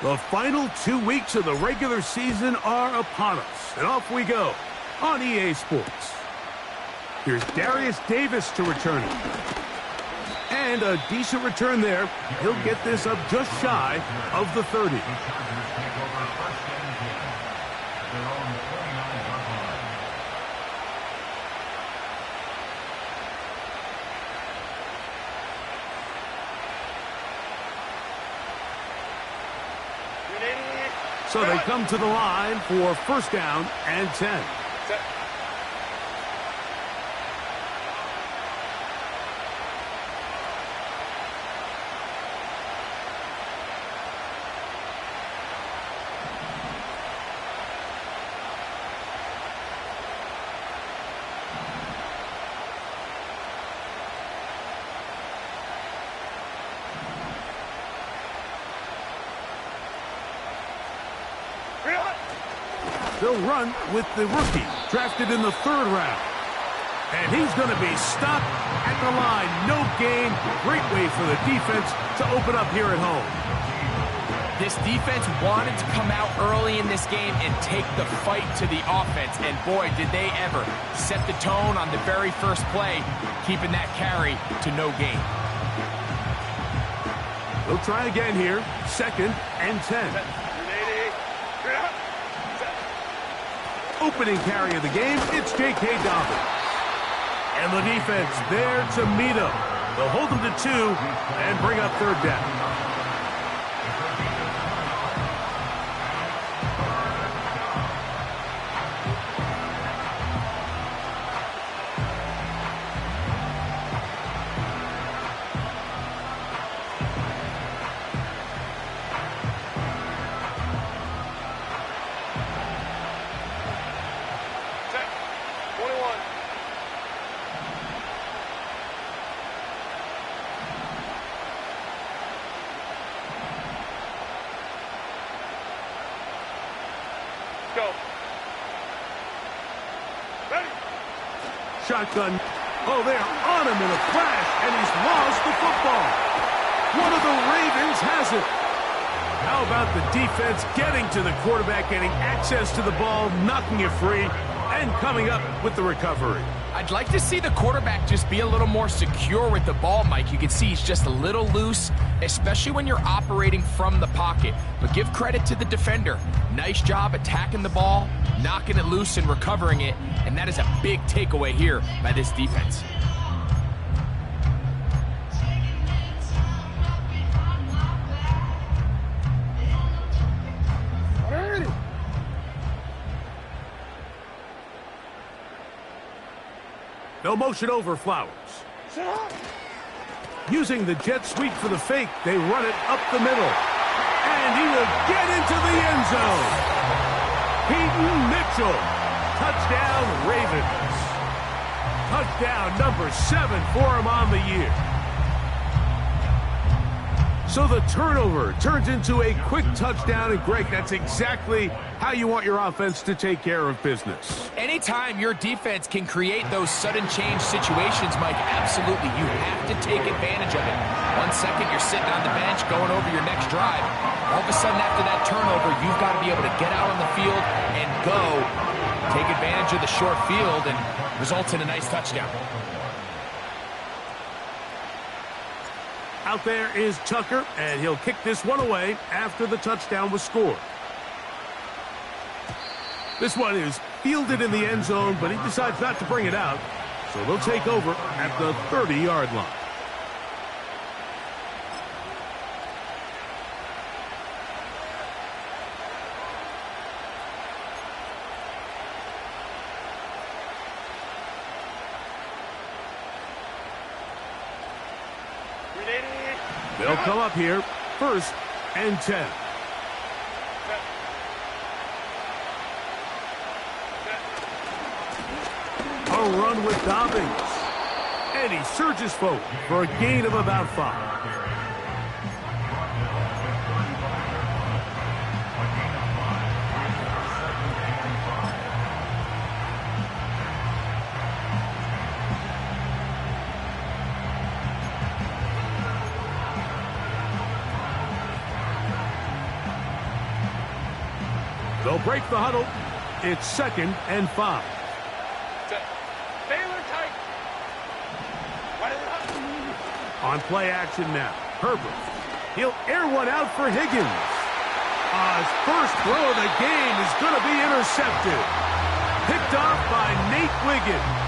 The final 2 weeks of the regular season are upon us, and off we go on EA Sports. Here's Darius Davis to return it. And a decent return there. He'll get this up just shy of the 30. So they come to the line for first down and 10. They'll run with the rookie, drafted in the 3rd round. And he's going to be stopped at the line. No gain. Great way for the defense to open up here at home. This defense wanted to come out early in this game and take the fight to the offense. And boy, did they ever set the tone on the very first play, keeping that carry to no gain. They'll try again here. 2nd and 10. Opening carry of the game, it's J.K. Dobbins. And the defense there to meet him. They'll hold him to 2 and bring up 3rd down. Shotgun. Oh, they're on him in a flash, and he's lost the football. One of the Ravens has it. How about the defense getting to the quarterback, getting access to the ball, knocking it free, and coming up with the recovery? I'd like to see the quarterback just be a little more secure with the ball, Mike. You can see he's just a little loose, especially when you're operating from the pocket. But give credit to the defender. Nice job attacking the ball, knocking it loose and recovering it, and that is a big takeaway here by this defense. No motion over Flowers. Using the jet sweep for the fake, they run it up the middle. And he will get into the end zone. Peyton Mitchell. Touchdown, Ravens. Touchdown number 7 for him on the year. So the turnover turns into a quick touchdown, and Greg, that's exactly how you want your offense to take care of business. Anytime your defense can create those sudden change situations, Mike, absolutely, you have to take advantage of it. 1 second, you're sitting on the bench going over your next drive. All of a sudden, after that turnover, you've got to be able to get out on the field and go, take advantage of the short field, and result in a nice touchdown. Out there is Tucker, and he'll kick this one away after the touchdown was scored. This one is fielded in the end zone, but he decides not to bring it out, so they'll take over at the 30-yard line. They'll come up here, 1st and 10. A run with Dobbins. And he surges forward for a gain of about 5. They'll break the huddle. It's 2nd and 5. On play action now. Herbert. He'll air one out for Higgins. His first throw of the game is going to be intercepted. Picked off by Nate Wiggins.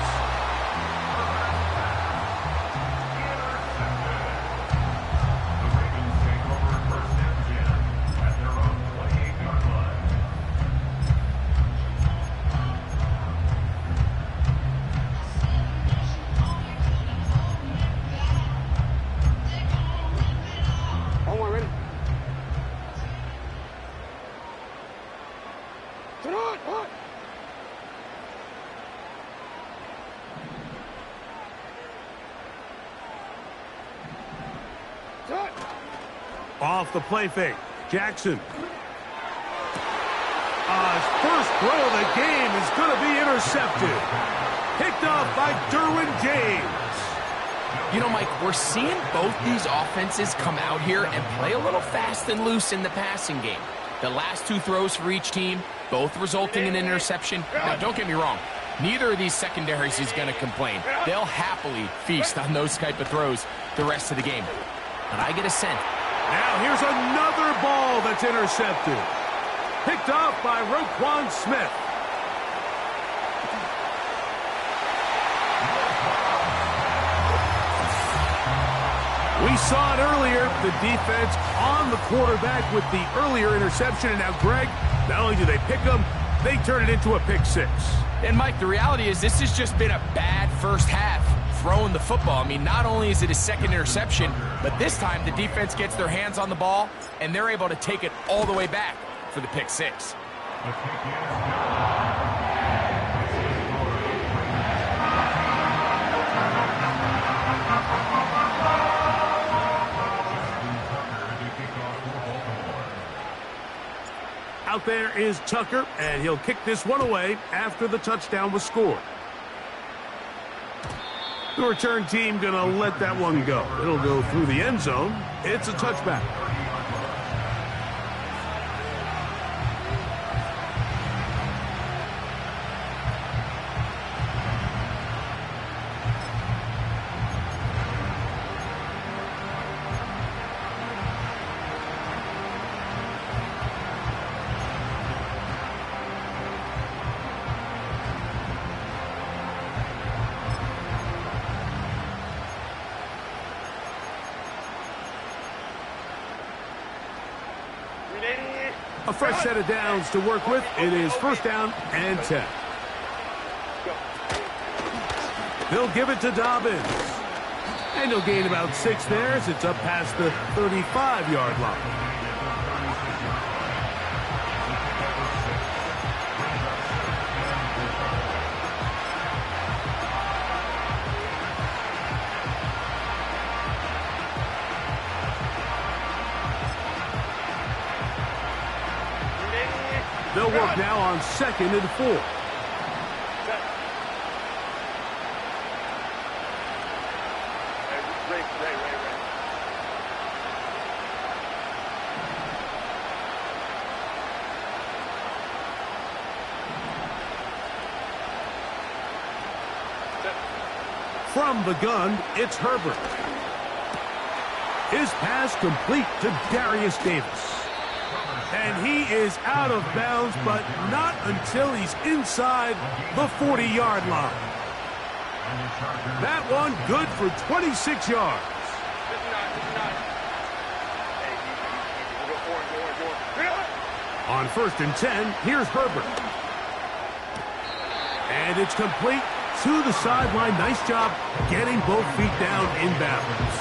Off the play fake. Jackson. His first throw of the game is going to be intercepted. Picked off by Derwin James. You know, Mike, we're seeing both these offenses come out here and play a little fast and loose in the passing game. The last 2 throws for each team, both resulting in an interception. Now, don't get me wrong. Neither of these secondaries is going to complain. They'll happily feast on those type of throws the rest of the game. But I get a sense. Now here's another ball that's intercepted. Picked off by Roquan Smith. We saw it earlier, the defense on the quarterback with the earlier interception. And now, Greg, not only do they pick him, they turn it into a pick 6. And, Mike, the reality is this has just been a bad first half throwing the football. I mean, not only is it a second interception, but this time the defense gets their hands on the ball, and they're able to take it all the way back for the pick 6. Out there is Tucker, and he'll kick this one away after the touchdown was scored. The return team going to let that one go. It'll go through the end zone. It's a touchback. A fresh set of downs to work with. It is 1st down and 10. They'll give it to Dobbins. And he'll gain about 6 there as it's up past the 35-yard line. They'll work now on 2nd and 4. From the gun, it's Herbert. His pass complete to Darius Davis. And he is out of bounds, but not until he's inside the 40-yard line. That one good for 26 yards. On 1st and 10, here's Herbert. And it's complete to the sideline. Nice job getting both feet down in bounds.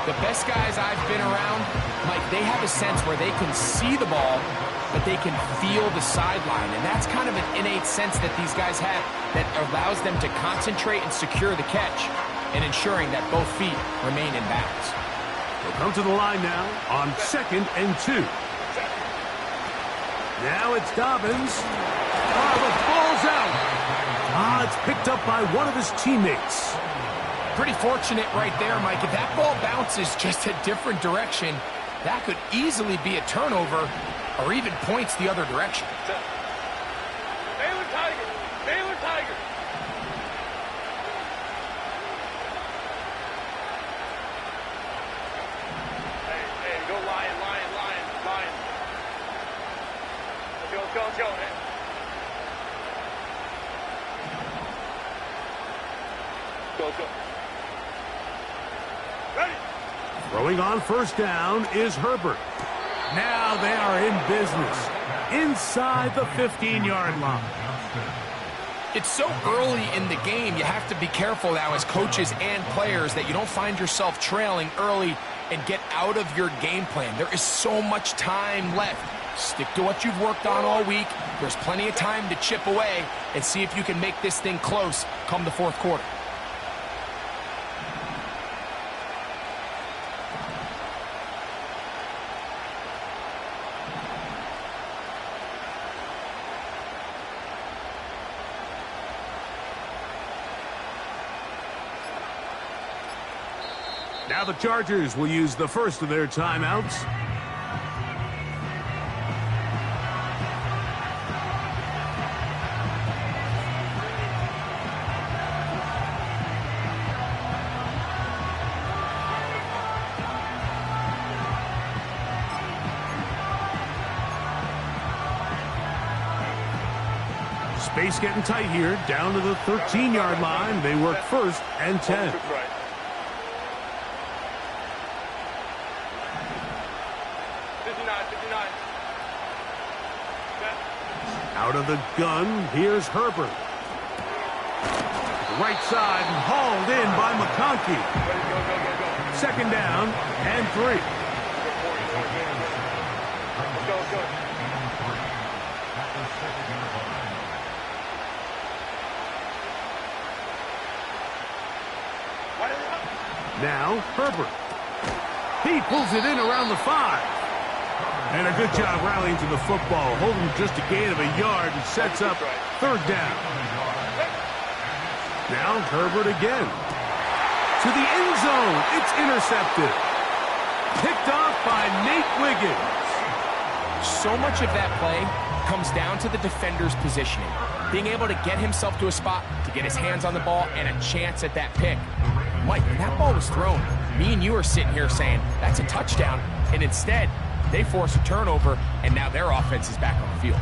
The best guys I've been around, Mike, they have a sense where they can see the ball, but they can feel the sideline. And that's kind of an innate sense that these guys have that allows them to concentrate and secure the catch and ensuring that both feet remain in bounds. They'll come to the line now on 2nd and 2. Now it's Dobbins. Oh, the ball's out. It's picked up by one of his teammates. Pretty fortunate right there, Mike. If that ball bounces just a different direction, that could easily be a turnover. or even points the other direction. Baylor Tiger! Baylor Tiger! Hey, go Lion. Let's go, man. Go. Ready? Throwing on first down is Herbert. Now they are in business inside the 15-yard line. It's so early in the game, you have to be careful now as coaches and players that you don't find yourself trailing early and get out of your game plan. There is so much time left. Stick to what you've worked on all week. There's plenty of time to chip away and see if you can make this thing close come the fourth quarter. Now the Chargers will use the first of their timeouts. Space getting tight here, down to the 13-yard line. They work first and 10. Out of the gun, here's Herbert. Right side and hauled in by McConkey. Second down and 3. Let's go. Now Herbert. He pulls it in around the 5. And a good job rallying to the football, holding just a gain of a yard and sets up third down. Now Herbert again. To the end zone. It's intercepted. Picked off by Nate Wiggins. So much of that play comes down to the defender's positioning. Being able to get himself to a spot, to get his hands on the ball, and a chance at that pick. Mike, when that ball was thrown, me and you are sitting here saying, that's a touchdown. And instead, they force a turnover, and now their offense is back on the field.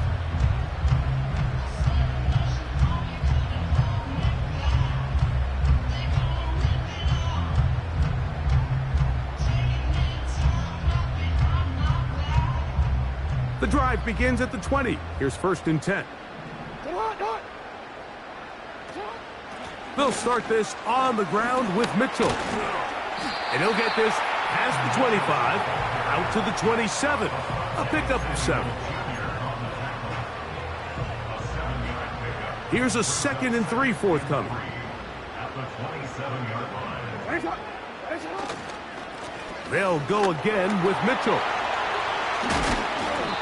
The drive begins at the 20. Here's first and 10. They'll start this on the ground with Mitchell. And he'll get this past the 25, out to the 27. A pickup of 7. Here's a 2nd and 3 forthcoming. They'll go again with Mitchell.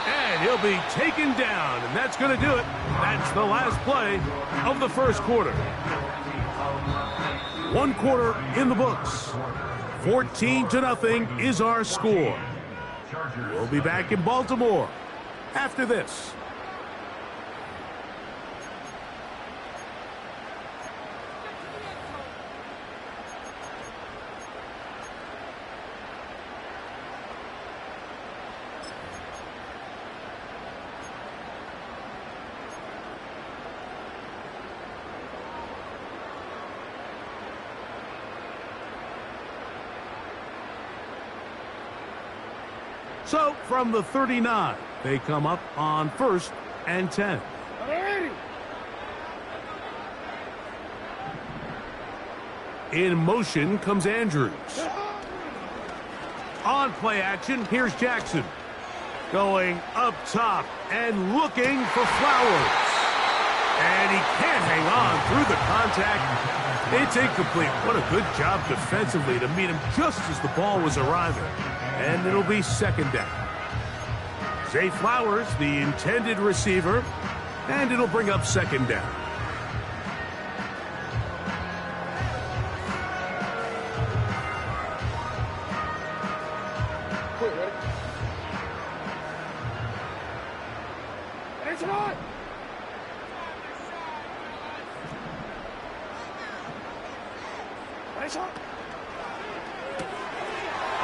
And he'll be taken down, and that's going to do it. That's the last play of the first quarter. 1 quarter in the books. 14-0 is our score. We'll be back in Baltimore after this. So, from the 39, they come up on first and 10. In motion comes Andrews. On play action, here's Jackson. Going up top and looking for Flowers. And he can't hang on through the contact. It's incomplete. What a good job defensively to meet him just as the ball was arriving. And it'll be second down. Zay Flowers, the intended receiver, and it'll bring up second down.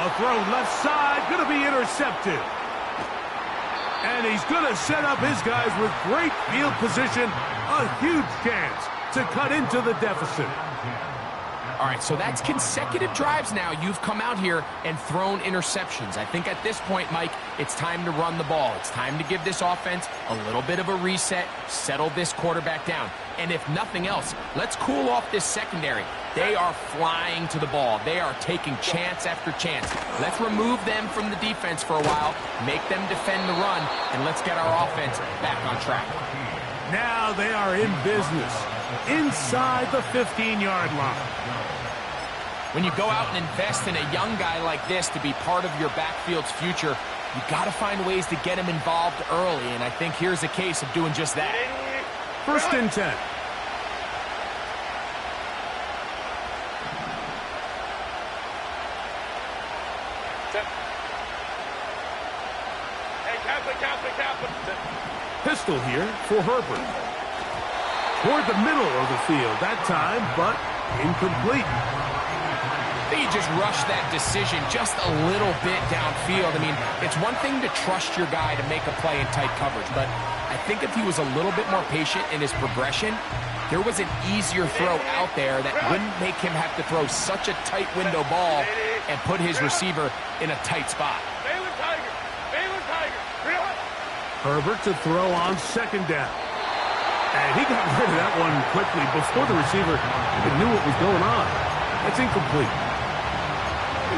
A throw left side, going to be intercepted. And he's going to set up his guys with great field position. A huge chance to cut into the deficit. All right, so that's consecutive drives now. You've come out here and thrown interceptions. I think at this point, Mike, it's time to run the ball. It's time to give this offense a little bit of a reset, settle this quarterback down. And if nothing else, let's cool off this secondary. They are flying to the ball. They are taking chance after chance. Let's remove them from the defense for a while, make them defend the run, and let's get our offense back on track. Now they are in business inside the 15-yard line. When you go out and invest in a young guy like this to be part of your backfield's future, you got to find ways to get him involved early, and I think here's a case of doing just that. 1st and 10. Pistol here for Herbert. Toward the middle of the field that time, but incomplete. He just rushed that decision just a little bit downfield. I mean, it's one thing to trust your guy to make a play in tight coverage, but I think if he was a little bit more patient in his progression, there was an easier throw out there that wouldn't make him have to throw such a tight window ball and put his receiver in a tight spot. Herbert to throw on 2nd down. And he got rid of that one quickly before the receiver even knew what was going on. That's incomplete.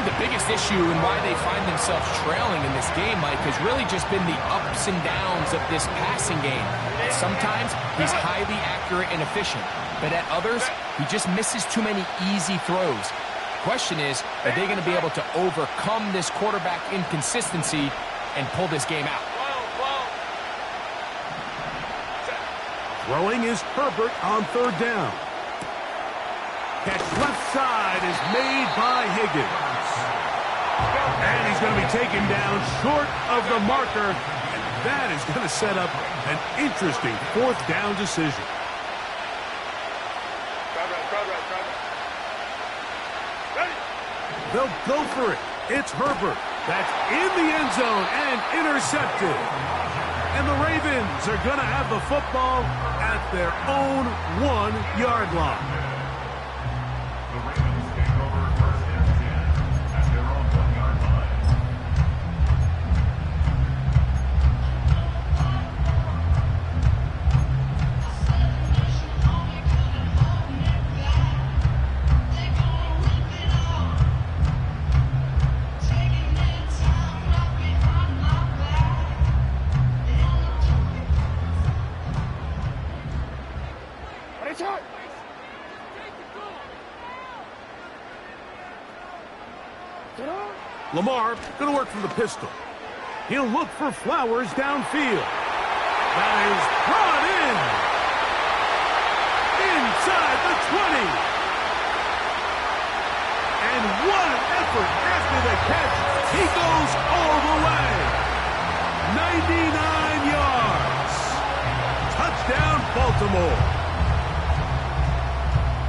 The biggest issue and why they find themselves trailing in this game, Mike, has really just been the ups and downs of this passing game. Sometimes he's highly accurate and efficient, but at others, he just misses too many easy throws. The question is, are they going to be able to overcome this quarterback inconsistency and pull this game out? Throwing is Herbert on 3rd down. Catch left side is made by Higgins. And he's going to be taken down short of the marker. And that is going to set up an interesting 4th down decision. They'll go for it. It's Herbert. That's in the end zone and intercepted. And the Ravens are going to have the football at their own 1-yard line. The Ravens take over 1st and 10 at their own 1-yard line. Lamar going to work from the pistol. He'll look for Flowers downfield. That is brought in. Inside the 20. And what an effort after the catch. He goes all the way. 99 yards. Touchdown, Baltimore.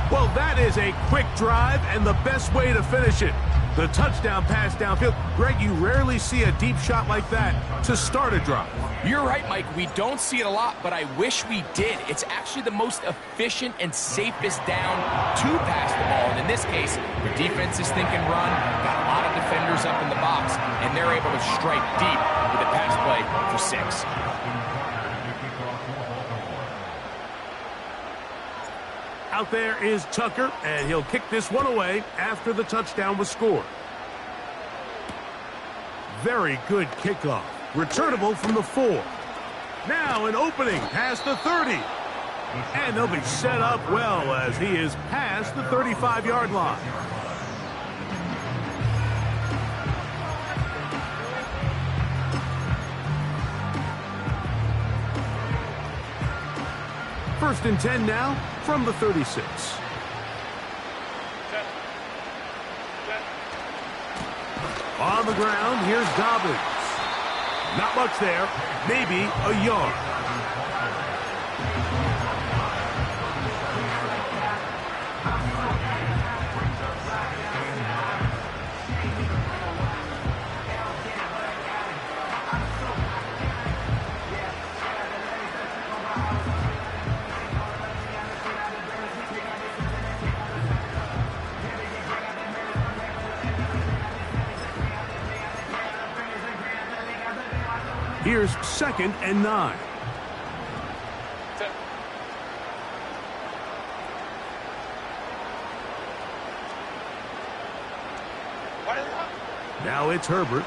Well, that is a quick drive and the best way to finish it. The touchdown pass downfield. Greg, you rarely see a deep shot like that to start a drive. You're right, Mike. We don't see it a lot, but I wish we did. It's actually the most efficient and safest down to pass the ball. And in this case, the defense is thinking run, got a lot of defenders up in the box, and they're able to strike deep with a pass play for 6. Out there is Tucker, and he'll kick this one away after the touchdown was scored. Very good kickoff. Returnable from the 4. Now an opening past the 30. And they'll be set up well as he is past the 35-yard line. First and 10 now from the 36. On the ground, here's Dobbins. Not much there, maybe a yard. Here's 2nd and 9. Set. Now it's Herbert.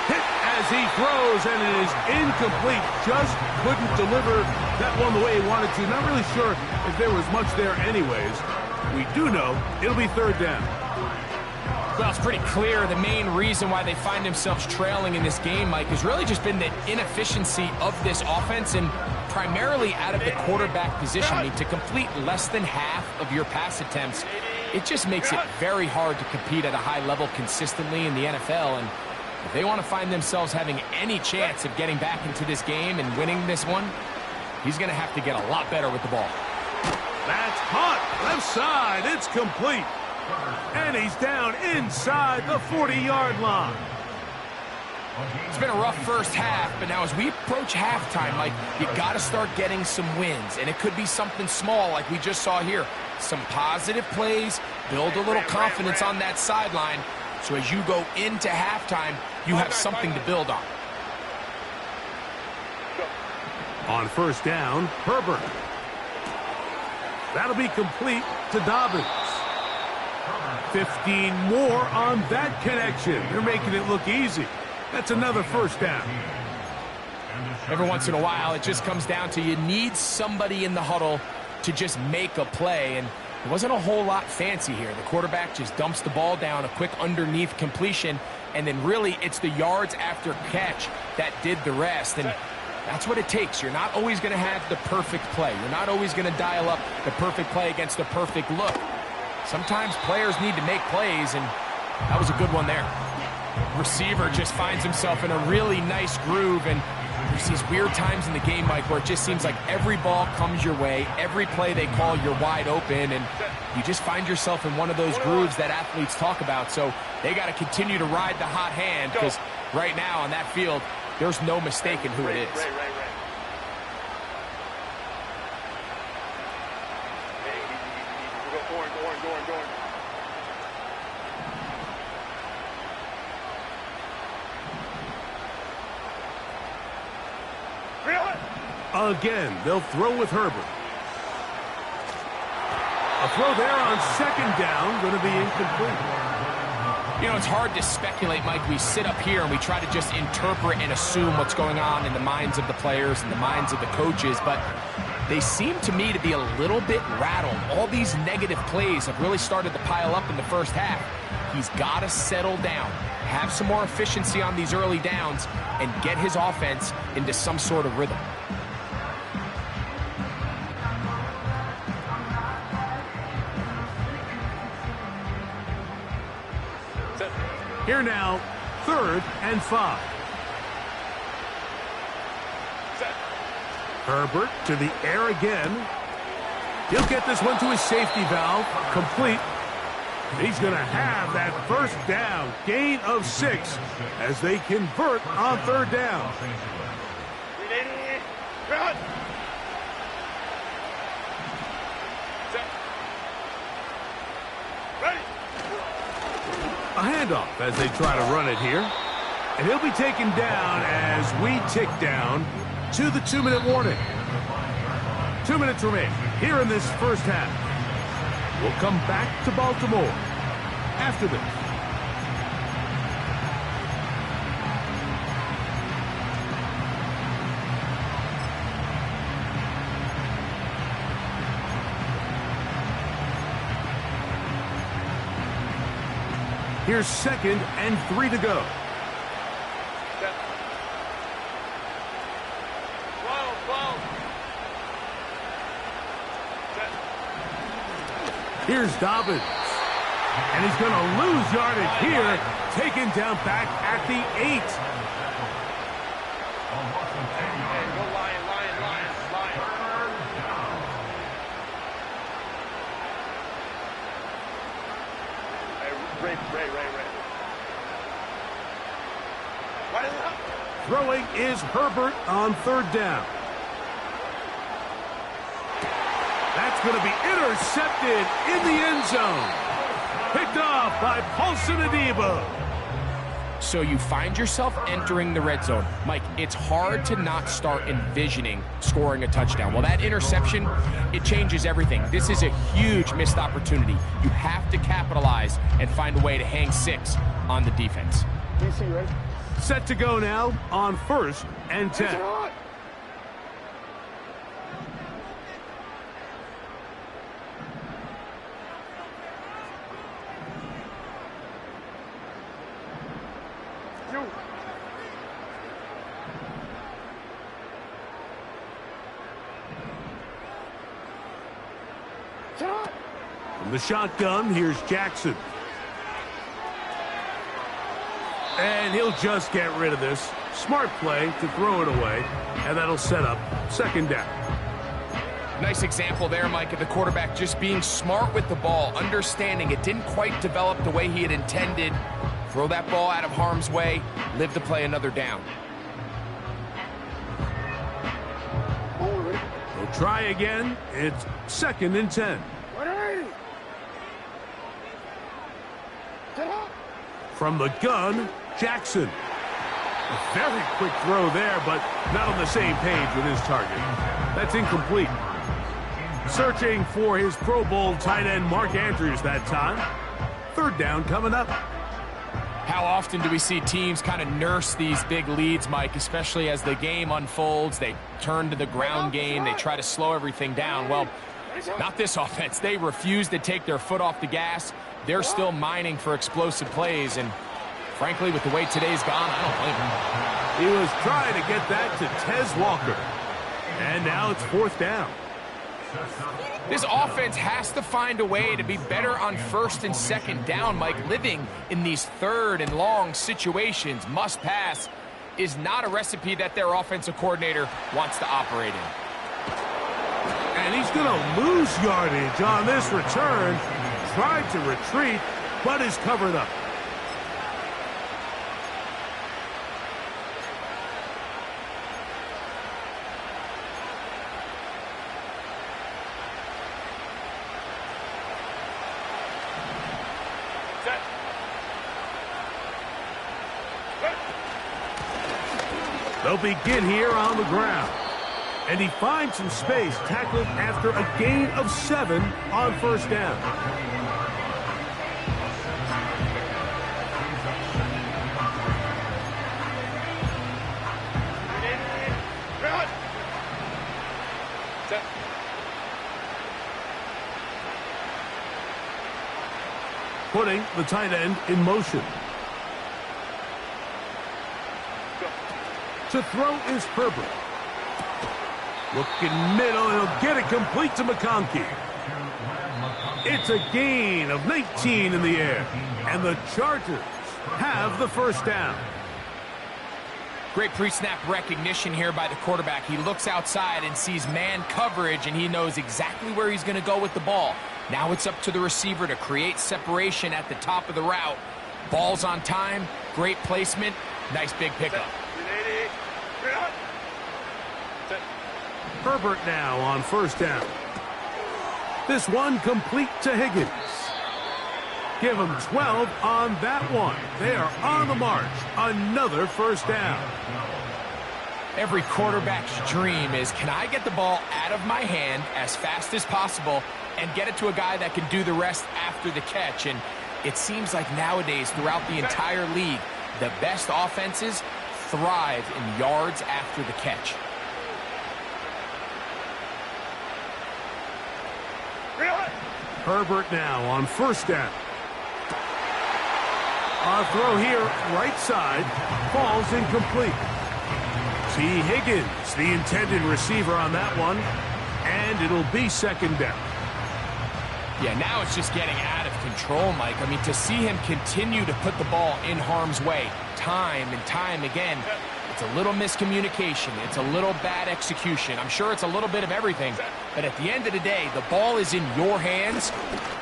Hit as he throws, and it is incomplete. Just couldn't deliver that one the way he wanted to. Not really sure if there was much there anyways. We do know it'll be 3rd down. Well, it's pretty clear the main reason why they find themselves trailing in this game, Mike, has really just been the inefficiency of this offense and primarily out of the quarterback position. I mean, to complete less than half of your pass attempts, it just makes it very hard to compete at a high level consistently in the NFL. And if they want to find themselves having any chance of getting back into this game and winning this one, he's going to have to get a lot better with the ball. That's caught. Left side. It's complete. And he's down inside the 40-yard line. It's been a rough first half, but now as we approach halftime, Mike, you got to start getting some wins. And it could be something small like we just saw here. Some positive plays, build a little confidence on that sideline. So as you go into halftime, you have something to build on. On 1st down, Herbert. That'll be complete to Dobbins. 15 more on that connection. They're making it look easy. That's another 1st down. Every once in a while, it just comes down to you need somebody in the huddle to just make a play. And it wasn't a whole lot fancy here. The quarterback just dumps the ball down, a quick underneath completion, and then really it's the yards after catch that did the rest. And that's what it takes. You're not always going to have the perfect play. You're not always going to dial up the perfect play against the perfect look. Sometimes players need to make plays, and that was a good one there. Receiver just finds himself in a really nice groove, and there's these weird times in the game, Mike, where it just seems like every ball comes your way, every play they call, you're wide open, and you just find yourself in one of those grooves that athletes talk about. So they got to continue to ride the hot hand, because right now on that field, there's no mistaking who it is. Again, they'll throw with Herbert. A throw there on 2nd down, going to be incomplete. You know, it's hard to speculate, Mike. We sit up here and we try to just interpret and assume what's going on in the minds of the players and the minds of the coaches, but they seem to me to be a little bit rattled. All these negative plays have really started to pile up in the first half. He's got to settle down, have some more efficiency on these early downs, and get his offense into some sort of rhythm. Here now, 3rd and 5. Herbert to the air again. He'll get this one to his safety valve. Complete. He's going to have that 1st down. Gain of 6 as they convert on 3rd down. A handoff as they try to run it here. And he'll be taken down as we tick down to the 2-minute warning. 2 minutes remain here in this first half. We'll come back to Baltimore after this. Here's 2nd and 3 to go. Here's Dobbins. And he's going to lose yardage here. Taken down back at the 8. Throwing is Herbert on 3rd down. That's going to be intercepted in the end zone. Picked off by Paulson Adebo. So you find yourself entering the red zone. Mike, it's hard to not start envisioning scoring a touchdown. Well, that interception, it changes everything. This is a huge missed opportunity. You have to capitalize and find a way to hang 6 on the defense. DC, ready? Set to go now on 1st and 10. From the shotgun, here's Jackson. And he'll just get rid of this. Smart play to throw it away, and that'll set up 2nd down. Nice example there, Mike, of the quarterback just being smart with the ball, understanding it didn't quite develop the way he had intended. Throw that ball out of harm's way, live to play another down. We'll try again. It's 2nd and 10. From the gun, Jackson. A very quick throw there, but not on the same page with his target. That's incomplete. Searching for his Pro Bowl tight end Mark Andrews that time. 3rd down coming up. How often do we see teams kind of nurse these big leads, Mike, especially as the game unfolds? They turn to the ground game. They try to slow everything down. Well, not this offense. They refuse to take their foot off the gas. They're still mining for explosive plays, and frankly, with the way today's gone, I don't blame him. He was trying to get that to Tez Walker. And now it's 4th down. This offense has to find a way to be better on 1st and 2nd down, Mike. Living in these 3rd and long situations, must pass, is not a recipe that their offensive coordinator wants to operate in. And he's going to lose yardage on this return. Tried to retreat, but is covered up. They'll begin here on the ground. And he finds some space, tackled after a gain of 7 on 1st down. Putting the tight end in motion. To throw is Herbert. Looking middle, he'll get it complete to McConkey. It's a gain of 19 in the air, and the Chargers have the 1st down. Great pre-snap recognition here by the quarterback. He looks outside and sees man coverage, and he knows exactly where he's going to go with the ball. Now it's up to the receiver to create separation at the top of the route. Ball's on time, great placement, nice big pickup. Herbert now on 1st down. This one complete to Higgins. Give him 12 on that one. They are on the march. Another 1st down. Every quarterback's dream is, can I get the ball out of my hand as fast as possible and get it to a guy that can do the rest after the catch? And it seems like nowadays throughout the entire league, the best offenses thrive in yards after the catch. Herbert now on 1st down. A throw here, right side, falls incomplete. T. Higgins, the intended receiver on that one, and it'll be 2nd down. Yeah, now it's just getting out of control, Mike. I mean, to see him continue to put the ball in harm's way time and time again, it's a little miscommunication. It's a little bad execution. I'm sure it's a little bit of everything. But at the end of the day, the ball is in your hands.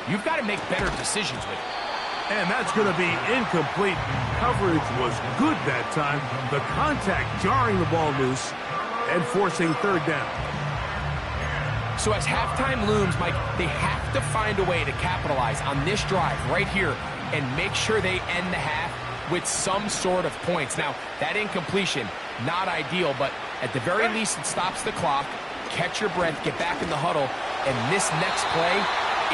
You've got to make better decisions with it. And that's going to be incomplete. Coverage was good that time. The contact jarring the ball loose and forcing 3rd down. So as halftime looms, Mike, they have to find a way to capitalize on this drive right here and make sure they end the half with some sort of points. Now, that incompletion, not ideal, but at the very least, it stops the clock. Catch your breath, get back in the huddle, and this next play,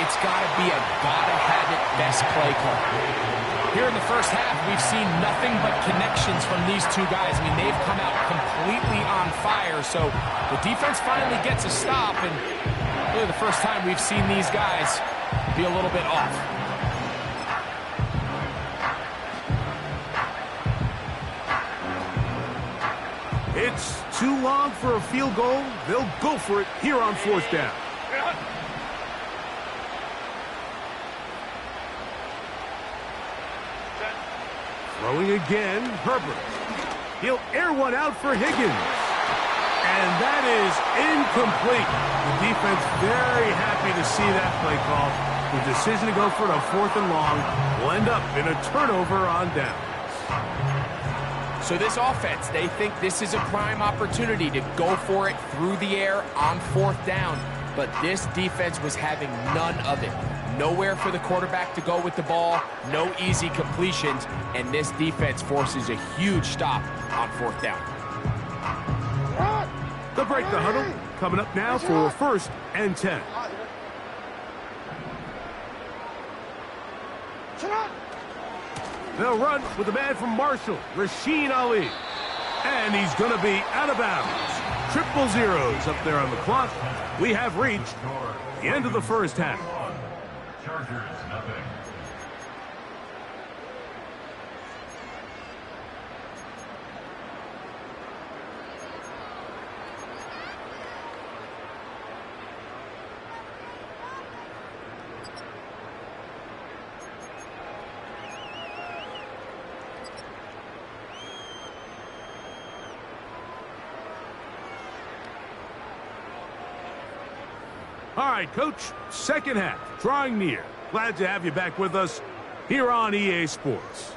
it's got to be a gotta-have-it best play call. Here in the first half, we've seen nothing but connections from these two guys. I mean, they've come out completely on fire, so the defense finally gets a stop, and really the first time we've seen these guys be a little bit off. It's too long for a field goal. They'll go for it here on 4th down. Throwing again, Herbert. He'll air one out for Higgins. And that is incomplete. The defense very happy to see that play call. The decision to go for it on 4th and long will end up in a turnover on downs. So this offense, they think this is a prime opportunity to go for it through the air on 4th down. But this defense was having none of it. Nowhere for the quarterback to go with the ball, no easy completions, and this defense forces a huge stop on 4th down. They'll break the huddle. Coming up now for 1st and 10. They'll run with the man from Marshall, Rasheen Ali. And he's going to be out of bounds. Triple zeros up there on the clock. We have reached the end of the first half. Chargers, nothing. All right, Coach, second half, drawing near. Glad to have you back with us here on EA Sports.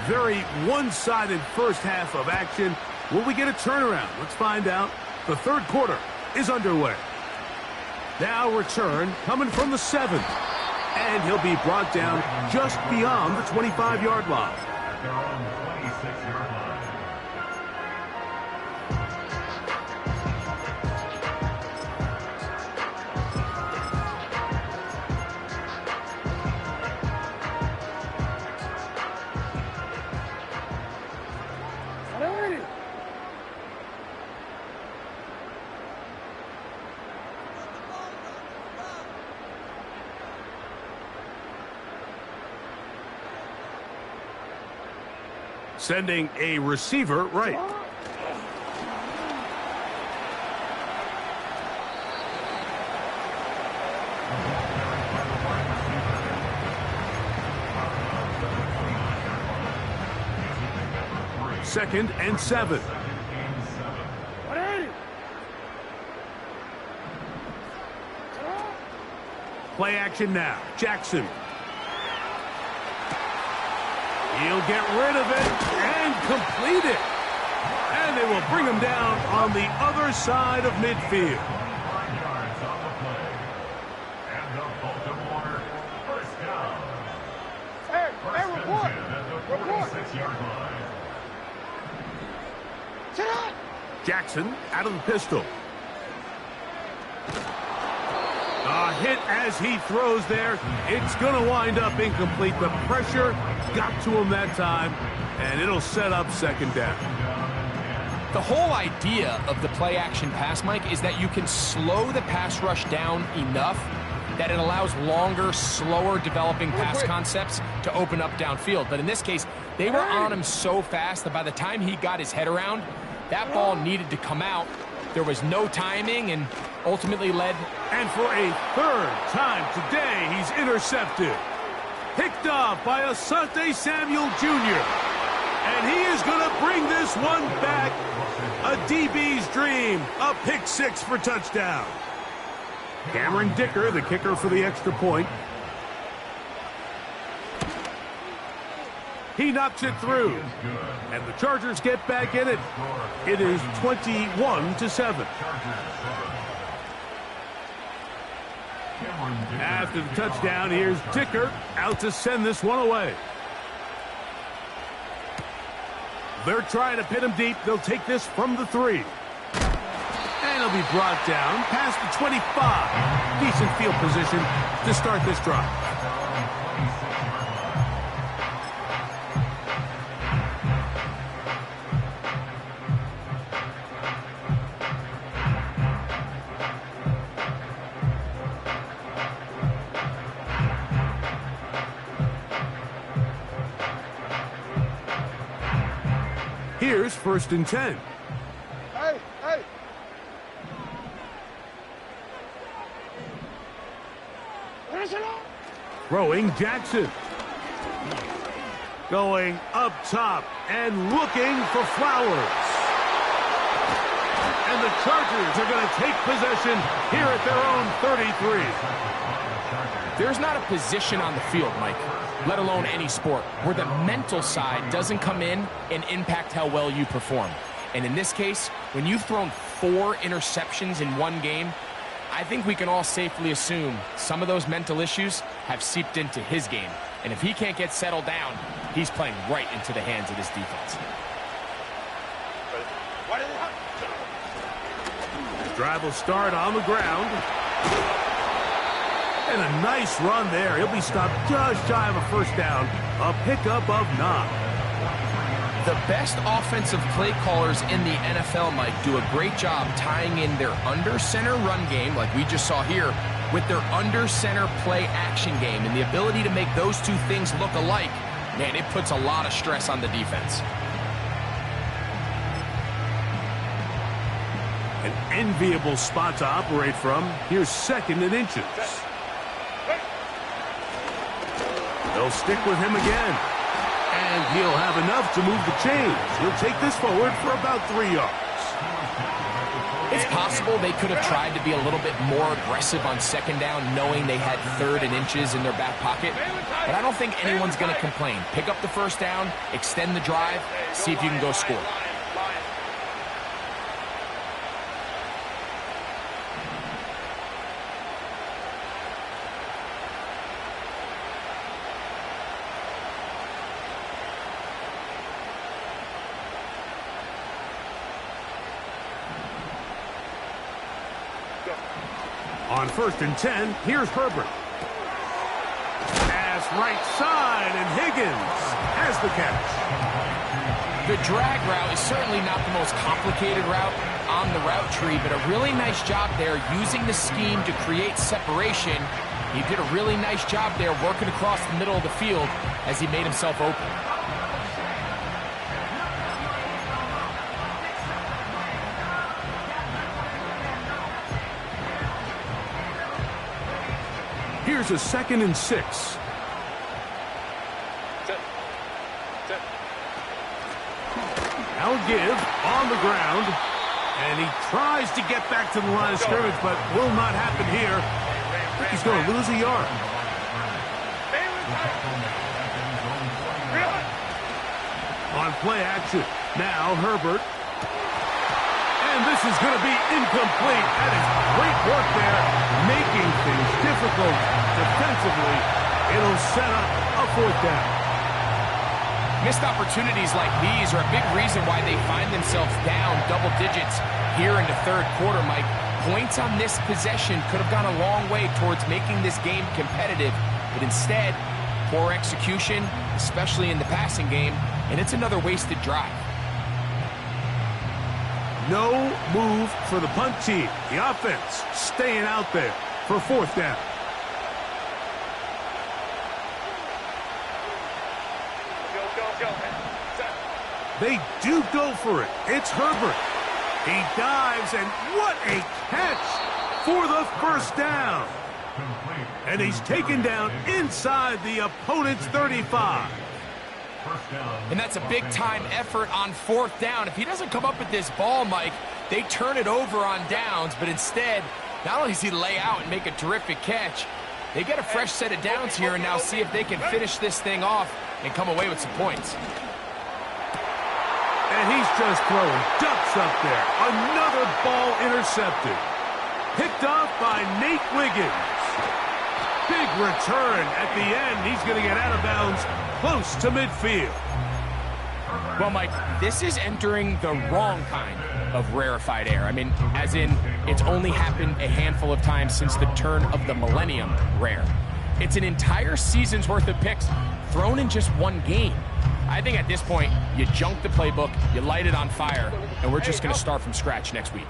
Very one-sided first half of action. Will we get a turnaround? Let's find out. The third quarter is underway. Now return coming from the 7th. And he'll be brought down just beyond the 25-yard line. At their own 26-yard line. Sending a receiver right. Second and 7. Play action now. Jackson. He'll get rid of it and complete it. And they will bring him down on the other side of midfield. 5 yards on the play. And the Baltimore first down. First and 10 at the 46-yard line. Jackson out of the pistol. A hit as he throws there. It's going to wind up incomplete. The pressure got to him that time, and it'll set up second down. The whole idea of the play-action pass, Mike, is that you can slow the pass rush down enough that it allows longer, slower developing pass concepts to open up downfield. But in this case, they were on him so fast that by the time he got his head around, that ball needed to come out. There was no timing and ultimately led. And for a third time today, he's intercepted. Picked off by Asante Samuel Jr. And he is going to bring this one back A DB's dream. A pick six for touchdown. Cameron Dicker, the kicker for the extra point. He knocks it through. And the Chargers get back in it. It is 21-7. After the touchdown, here's Dicker out to send this one away. They're trying to pin him deep. They'll take this from the 3. And he'll be brought down past the 25. Decent field position to start this drive. Here's 1st and 10. Hey! Throwing Jackson. Going up top and looking for Flowers. And the Chargers are going to take possession here at their own 33. There's not a position on the field, Mike, let alone any sport, where the mental side doesn't come in and impact how well you perform. And in this case, when you've thrown 4 interceptions in one game, I think we can all safely assume some of those mental issues have seeped into his game. And if he can't get settled down, he's playing right into the hands of this defense. The drive will start on the ground. And a nice run there. He'll be stopped just shy of a first down. A pickup of 9. The best offensive play callers in the NFL, Mike, do a great job tying in their under-center run game, like we just saw here, with their under-center play action game. And the ability to make those two things look alike, man, it puts a lot of stress on the defense. An enviable spot to operate from. Here's 2nd and inches. They'll stick with him again. And he'll have enough to move the chains. He'll take this forward for about 3 yards. It's possible they could have tried to be a little bit more aggressive on 2nd down, knowing they had 3rd and inches in their back pocket. But I don't think anyone's going to complain. Pick up the first down, extend the drive, see if you can go score. On 1st and 10, here's Herbert. Pass right side, and Higgins has the catch. The drag route is certainly not the most complicated route on the route tree, but a really nice job there using the scheme to create separation. He did a really nice job there working across the middle of the field as he made himself open. Here's a 2nd and 6. Now give on the ground. And he tries to get back to the line of scrimmage, but will not happen here. He's going to lose a yard. On play action. Now Herbert. And this is going to be incomplete. That is great work there, making things difficult defensively. It'll set up a 4th down. Missed opportunities like these are a big reason why they find themselves down double digits here in the 3rd quarter, Mike. Points on this possession could have gone a long way towards making this game competitive, but instead, poor execution, especially in the passing game, and it's another wasted drive. No move for the punt team. The offense staying out there for 4th down. They do go for it. It's Herbert. He dives, and what a catch for the 1st down. And he's taken down inside the opponent's 35. And that's a big-time effort on 4th down. If he doesn't come up with this ball, Mike, they turn it over on downs, but instead, not only does he lay out and make a terrific catch, they get a fresh set of downs here and now see if they can finish this thing off and come away with some points. And he's just throwing ducks up there. Another ball intercepted. Picked off by Nate Wiggins. Big return at the end. He's going to get out of bounds close to midfield. Well, Mike, this is entering the wrong kind of rarefied air. I mean, as in, it's only happened a handful of times since the turn of the millennium rare. It's an entire season's worth of picks thrown in just one game. I think at this point, you junk the playbook, you light it on fire, and we're just going to start from scratch next week.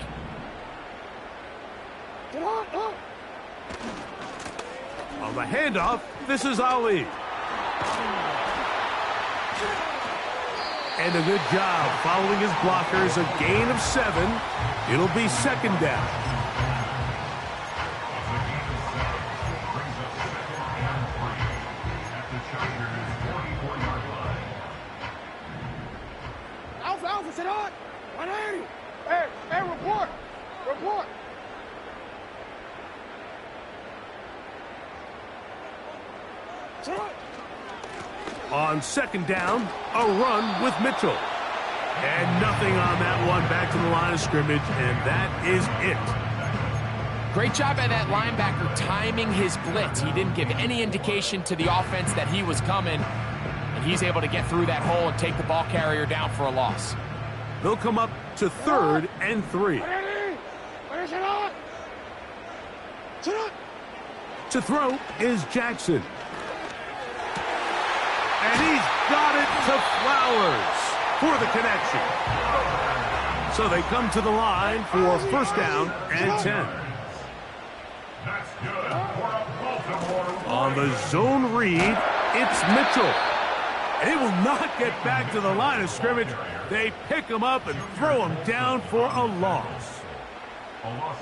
On the handoff, this is Ali. And a good job following his blockers, a gain of 7. It'll be 2nd down. Alpha, sit on! 180! Hey, report! Report! On 2nd down, a run with Mitchell. And nothing on that one, back to the line of scrimmage, and that is it. Great job by that linebacker timing his blitz. He didn't give any indication to the offense that he was coming, and he's able to get through that hole and take the ball carrier down for a loss. They'll come up to 3rd and 3. To throw is Jackson. And he's got it to Flowers for the connection. So they come to the line for 1st down and 10. On the zone read, it's Mitchell. And he will not get back to the line of scrimmage. They pick him up and throw him down for a loss.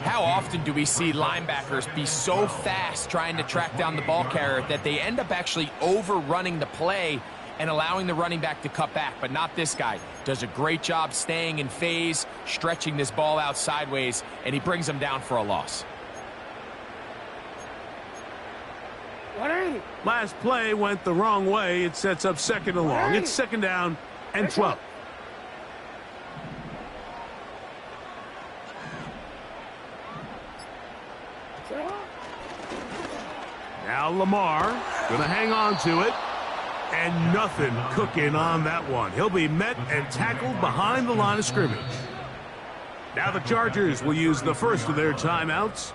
How often do we see linebackers be so fast trying to track down the ball carrier that they end up actually overrunning the play and allowing the running back to cut back? But not this guy. Does a great job staying in phase, stretching this ball out sideways, and he brings him down for a loss. Last play went the wrong way. It sets up 2nd and long. It's 2nd down and 12. Now Lamar going to hang on to it. And nothing cooking on that one. He'll be met and tackled behind the line of scrimmage. Now the Chargers will use the first of their timeouts.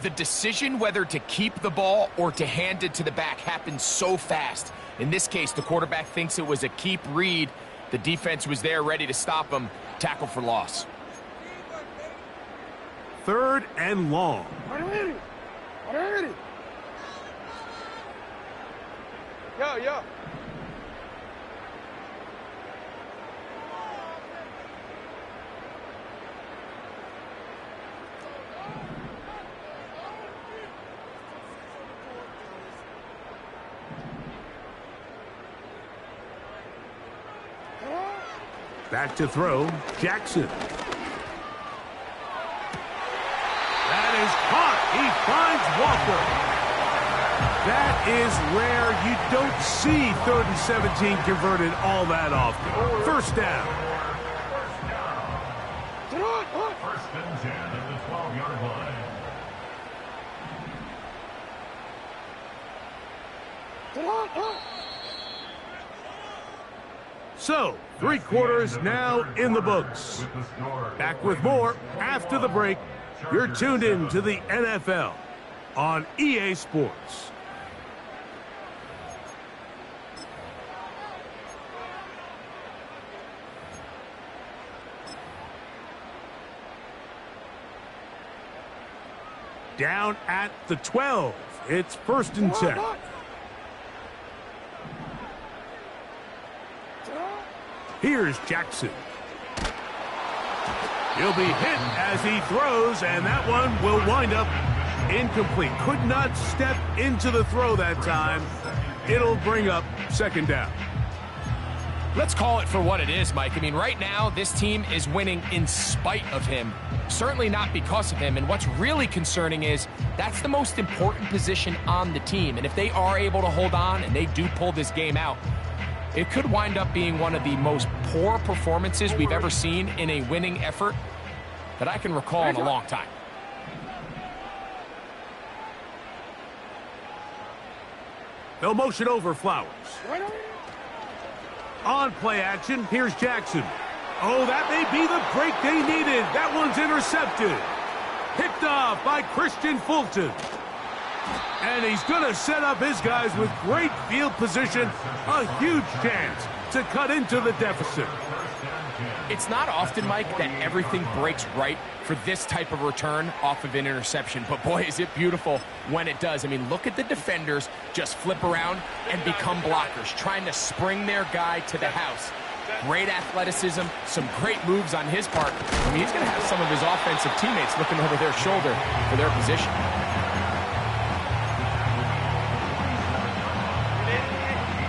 The decision whether to keep the ball or to hand it to the back happens so fast. In this case, the quarterback thinks it was a keep read. The defense was there ready to stop him. Tackle for loss. 3rd and long. Yo. Back to throw, Jackson. That is caught. He finds Walker. That is rare. You don't see 3rd and 17 converted all that often. 1st down. 1st and 10 at the 12-yard line. So, 3 quarters now in the books. Back with more after the break. You're tuned in to the NFL on EA Sports. Down at the 12. It's 1st and 10. Here's Jackson. He'll be hit as he throws, and that one will wind up incomplete. Could not step into the throw that time. It'll bring up 2nd down. Let's call it for what it is, Mike. I mean, right now, this team is winning in spite of him. Certainly not because of him. And what's really concerning is that's the most important position on the team. And if they are able to hold on and they do pull this game out, it could wind up being one of the most poor performances we've ever seen in a winning effort that I can recall in a long time. They'll motion over Flowers. On play action, here's Jackson. Oh, that may be the break they needed. That one's intercepted. Picked off by Christian Fulton. And he's going to set up his guys with great field position. A huge chance to cut into the deficit. It's not often, Mike, that everything breaks right for this type of return off of an interception. But boy, is it beautiful when it does. I mean, look at the defenders just flip around and become blockers, trying to spring their guy to the house. Great athleticism, some great moves on his part. I mean, he's going to have some of his offensive teammates looking over their shoulder for their position.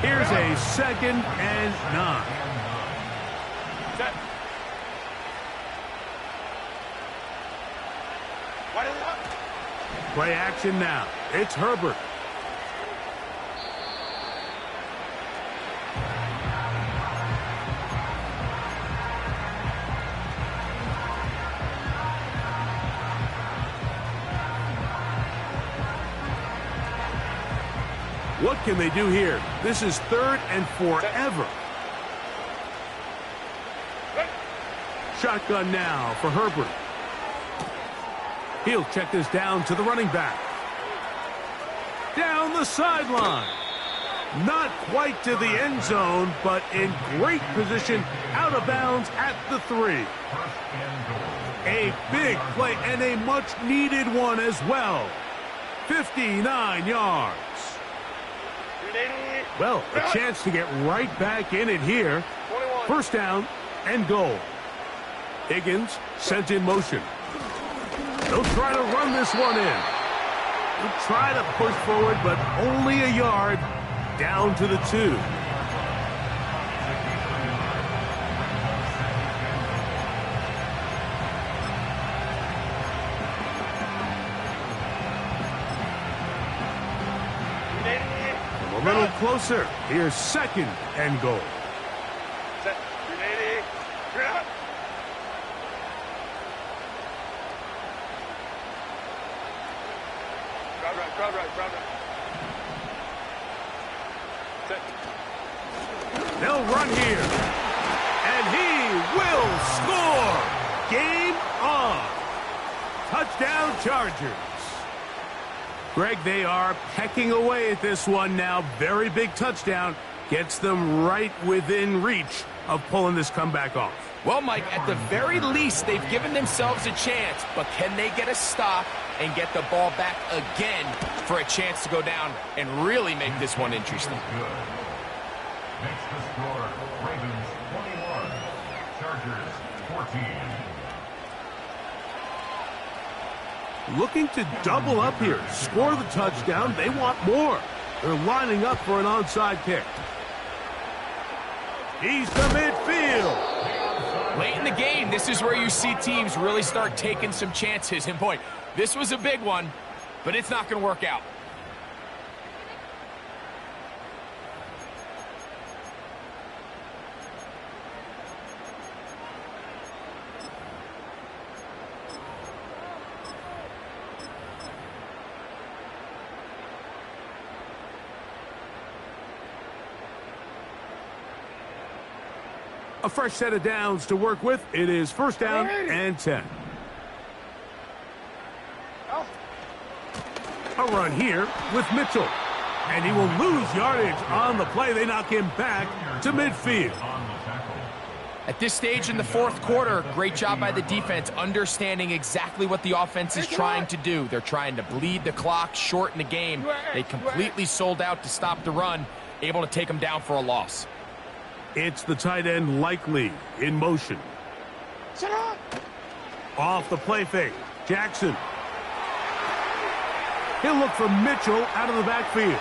Here's a 2nd and 9. Play action now. It's Herbert. What can they do here? This is 3rd and forever. Shotgun now for Herbert. He'll check this down to the running back. Down the sideline. Not quite to the end zone, but in great position out of bounds at the 3. A big play and a much-needed one as well. 59 yards. Well, a chance to get right back in it here. 1st down and goal. Higgins sent in motion. They'll try to run this one in. They'll try to push forward, but only a yard down to the 2. A little closer. Here's 2nd and goal. They'll run here. And he will score. Game on. Touchdown Chargers. Greg, they are pecking away at this one now. Very big touchdown. Gets them right within reach of pulling this comeback off. Well, Mike, at the very least, they've given themselves a chance. But can they get a stop and get the ball back again for a chance to go down and really make this one interesting? Makes the score Ravens 21, Chargers 14. Looking to double up here. Score the touchdown. They want more. They're lining up for an onside kick. He's to midfield. Late in the game, this is where you see teams really start taking some chances. And boy, this was a big one, but it's not going to work out. A fresh set of downs to work with. It is 1st down and 10. A run here with Mitchell. And he will lose yardage on the play. They knock him back to midfield. At this stage in the 4th quarter, great job by the defense, understanding exactly what the offense is trying to do. They're trying to bleed the clock, shorten the game. They completely sold out to stop the run, able to take them down for a loss. It's the tight end Likely in motion. Off the play fake. Jackson. He'll look for Mitchell out of the backfield.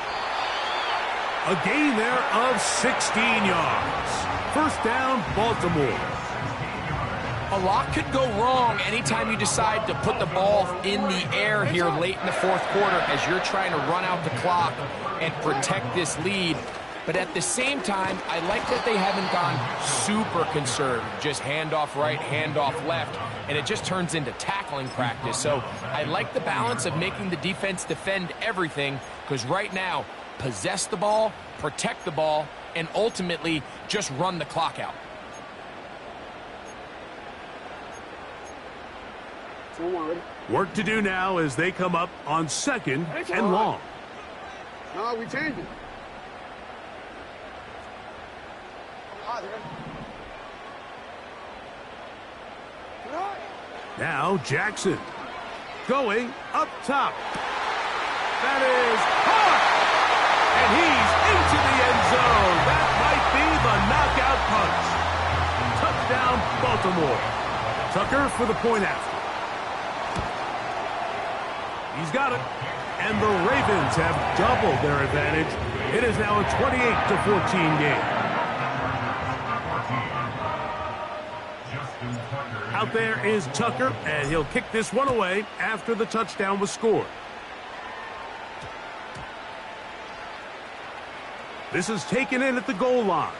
A gain there of 16 yards. First down, Baltimore. A lot could go wrong anytime you decide to put the ball in the air here late in the fourth quarter as you're trying to run out the clock and protect this lead. But at the same time, I like that they haven't gone super conservative. Just handoff right, handoff left, and it just turns into tackling practice. So I like the balance of making the defense defend everything, because right now, possess the ball, protect the ball, and ultimately just run the clock out. Work to do now as they come up on second and long. No, we changed it. Now Jackson going up top. That is caught! And he's into the end zone. That might be the knockout punch. Touchdown, Baltimore. Tucker for the point after. He's got it. And the Ravens have doubled their advantage. It is now a 28-14 game. Out there is Tucker, and he'll kick this one away after the touchdown was scored. This is taken in at the goal line.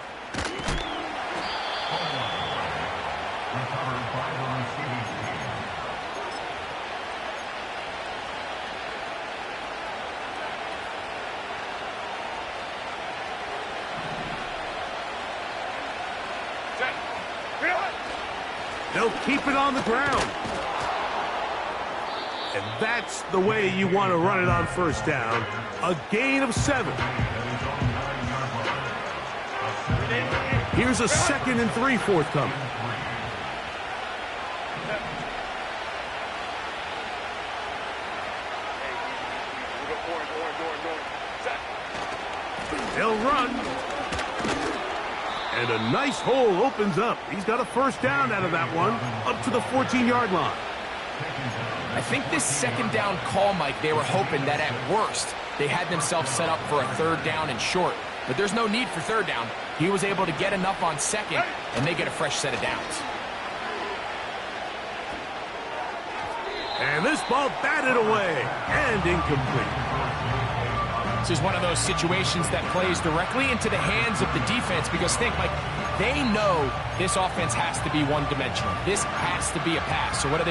They'll keep it on the ground. And that's the way you want to run it on first down. A gain of 7. Here's a 2nd and 3 forthcoming. They'll run. And a nice hole opens up. He's got a first down out of that one, up to the 14-yard line. I think this second down call, Mike, they were hoping that at worst they had themselves set up for a third down and short. But there's no need for third down. He was able to get enough on second, and they get a fresh set of downs. And this ball batted away and incomplete. This is one of those situations that plays directly into the hands of the defense, because think, Mike, they know this offense has to be one-dimensional. This has to be a pass. So what do?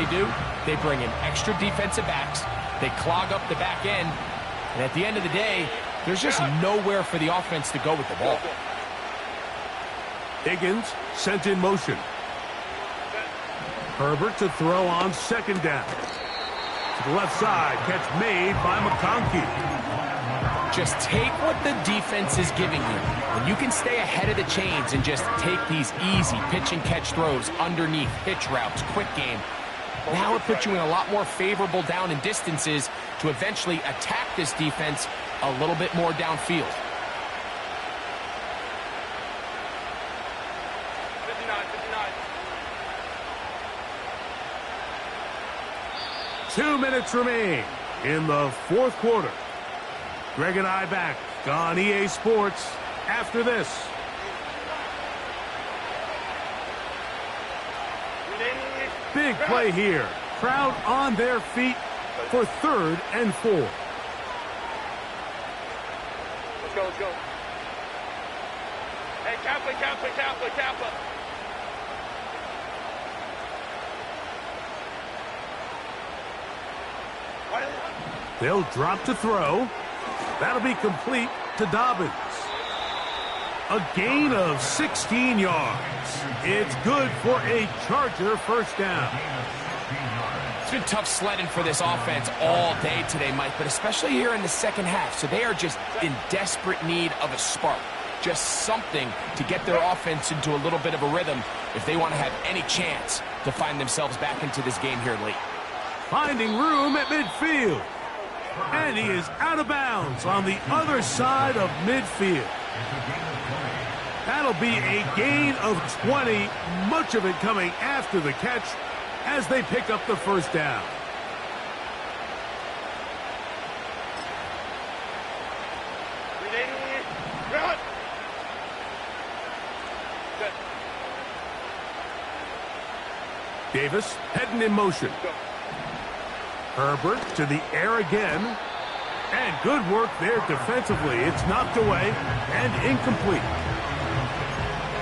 They bring in extra defensive backs. They clog up the back end. And at the end of the day, there's just nowhere for the offense to go with the ball. Higgins sent in motion. Herbert to throw on second down. To the left side, catch made by McConkey. Just take what the defense is giving you. When you can stay ahead of the chains and just take these easy pitch and catch throws underneath, pitch routes, quick game, now it puts you in a lot more favorable down and distances to eventually attack this defense a little bit more downfield. 2 minutes remain in the fourth quarter. Greg and I back on EA Sports after this. Big play here. Crowd on their feet for 3rd and 4. Let's go, let's go. Hey, Kappa. They'll drop to throw. That'll be complete to Dobbins. A gain of 16 yards. It's good for a Charger first down. It's been tough sledding for this offense all day today, Mike, but especially here in the second half. So they are just in desperate need of a spark. Just something to get their offense into a little bit of a rhythm if they want to have any chance to find themselves back into this game here late. Finding room at midfield. And he is out of bounds on the other side of midfield. That'll be a gain of 20, much of it coming after the catch as they pick up the first down. Davis heading in motion. Herbert to the air again. And good work there defensively. It's knocked away and incomplete.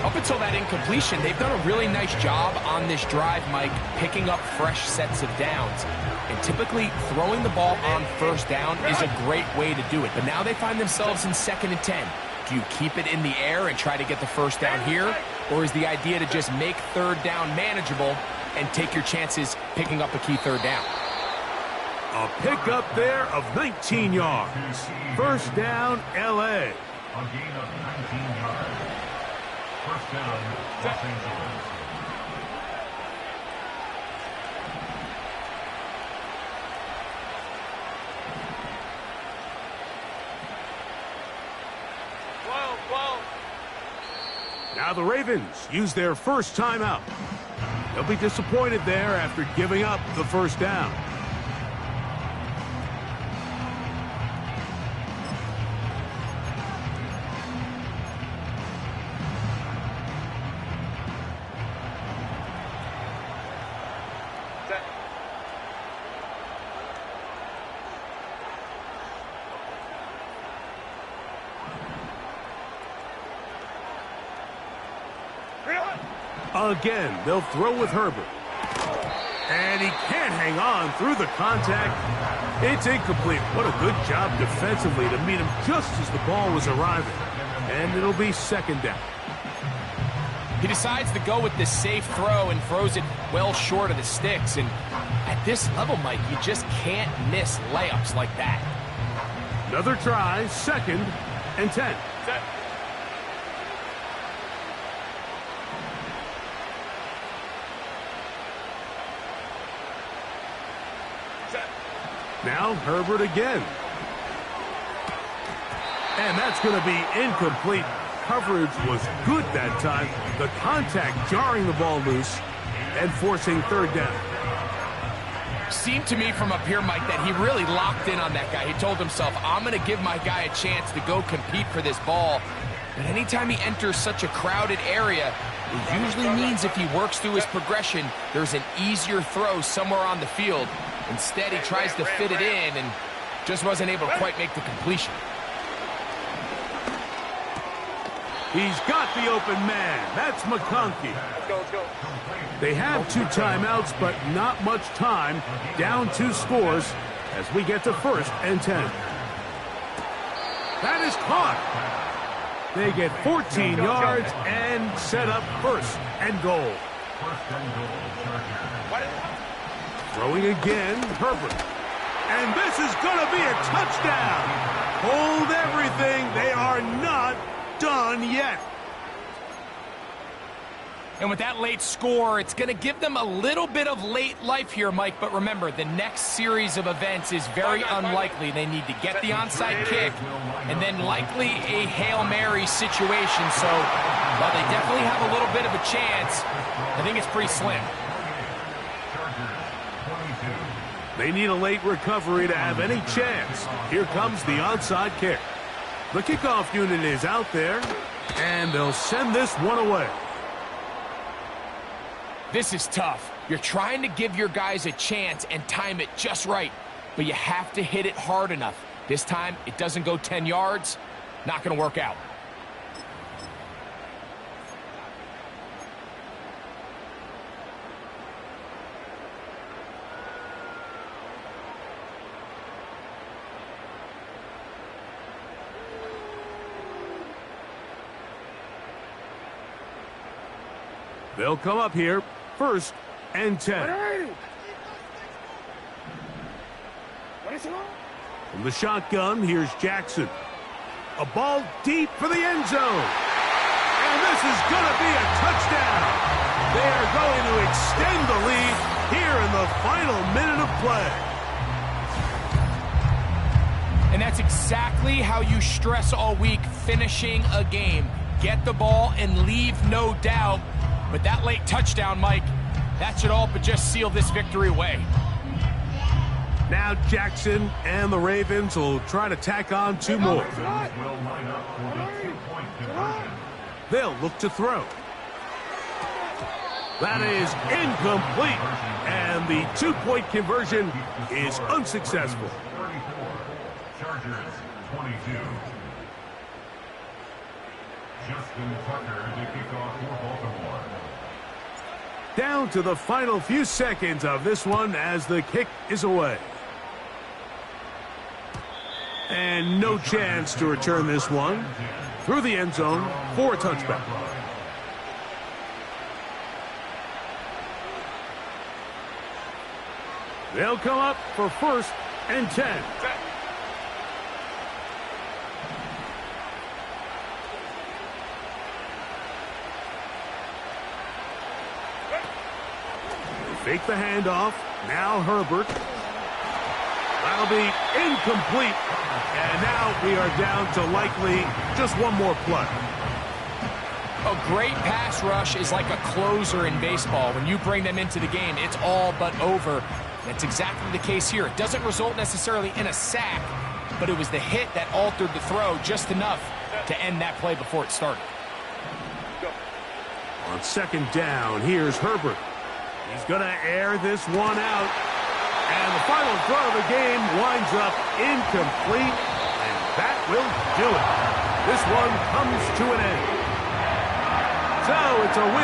Up until that incompletion, they've done a really nice job on this drive, Mike, picking up fresh sets of downs. And typically, throwing the ball on first down is a great way to do it. But now they find themselves in 2nd and 10. Do you keep it in the air and try to get the first down here? Or is the idea to just make 3rd down manageable and take your chances picking up a key 3rd down? A pickup there of 19 yards. First down, L.A. A gain of 19 yards. First down, Los Angeles. Now the Ravens use their first timeout. They'll be disappointed there after giving up the first down. Again, they'll throw with Herbert. And he can't hang on through the contact. It's incomplete. What a good job defensively to meet him just as the ball was arriving. And it'll be 2nd down. He decides to go with this safe throw and throws it well short of the sticks. And at this level, Mike, you just can't miss layups like that. Another try, 2nd and 10. Set. Now Herbert again. And that's going to be incomplete. Coverage was good that time. The contact jarring the ball loose and forcing 3rd down. Seemed to me from up here, Mike, that he really locked in on that guy. He told himself, I'm going to give my guy a chance to go compete for this ball. But anytime he enters such a crowded area, it usually means if he works through his progression, there's an easier throw somewhere on the field. Instead, he tries to fit it in and just wasn't able to quite make the completion. He's got the open man. That's McConkey. Let's go, let's go. They have 2 timeouts, but not much time. Down 2 scores as we get to 1st and 10. That is caught. They get 14 yards and set up 1st and goal. First and goal, Chargers. Throwing again, Herbert. And this is going to be a touchdown. Hold everything. They are not done yet. And with that late score, it's going to give them a little bit of late life here, Mike. But remember, the next series of events is very unlikely. They need to get the onside kick and then likely a Hail Mary situation. So while they definitely have a little bit of a chance, I think it's pretty slim. They need a late recovery to have any chance. Here comes the onside kick. The kickoff unit is out there, and they'll send this one away. This is tough. You're trying to give your guys a chance and time it just right, but you have to hit it hard enough. This time, it doesn't go 10 yards. Not going to work out. They'll come up here, 1st and 10. From the shotgun, here's Jackson. A ball deep for the end zone. And this is going to be a touchdown. They are going to extend the lead here in the final minute of play. And that's exactly how you stress all week, finishing a game. Get the ball and leave no doubt. But that late touchdown, Mike, that should all but just seal this victory away. Now Jackson and the Ravens will try to tack on 2 more. They'll look to throw. That is incomplete, and the two-point conversion is unsuccessful. 34. Chargers 22. Justin Tucker to kick off for Baltimore. Down to the final few seconds of this one as the kick is away. And no chance to return this one through the end zone for a touchback. They'll come up for 1st and 10. Fake the handoff. Now Herbert. That'll be incomplete. And now we are down to likely just one more play. A great pass rush is like a closer in baseball. When you bring them into the game, it's all but over. That's exactly the case here. It doesn't result necessarily in a sack, but it was the hit that altered the throw just enough to end that play before it started. On 2nd down, here's Herbert. He's going to air this one out. And the final throw of the game winds up incomplete. And that will do it. This one comes to an end. So it's a win.